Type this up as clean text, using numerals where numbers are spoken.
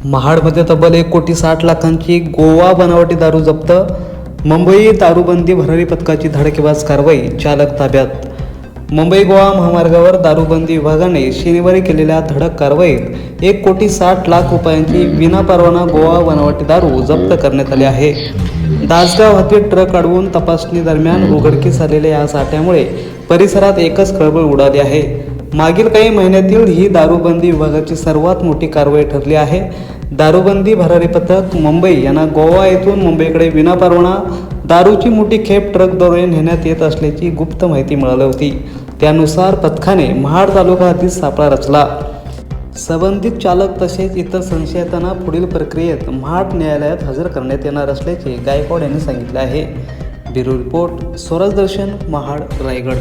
महाडमध्ये तब्बल 1,60,00,000ची गोवा बनावटी दारू जप्त. मुंबई दारूबंदी भरारी पथकाची धडकेबाज कारवाई, चालक ताब्यात. मुंबई गोवा महामार्गावर दारूबंदी विभागाने शनिवारी केलेल्या धडक कारवाईत 1,60,00,000 रुपयांची विनापरवाना गोवा बनावटी दारू जप्त करण्यात आली आहे. दासगाव हद्दीत ट्रक अडवून तपासणी दरम्यान उघडकीस आलेल्या या साठ्यामुळे परिसरात एकच खळबळ उडाली आहे. मागील काही महिन्यातील ही दारूबंदी विभागाची सर्वात मोठी कारवाई ठरली आहे. दारूबंदी भरारी पथक मुंबई यांना गोवा येथून मुंबईकडे विनापरवाना दारूची मोठी खेप ट्रकद्वारे नेण्यात येत असल्याची गुप्त माहिती मिळाली होती. त्यानुसार पथकाने महाड तालुका हद्दीत सापळा रचला. संबंधित चालक तसेच इतर संशयितांना पुढील प्रक्रियेत महाड न्यायालयात हजर करण्यात येणार असल्याचे गायकवाड यांनी सांगितले आहे. ब्युरो रिपोर्ट, स्वराज दर्शन, महाड, रायगड.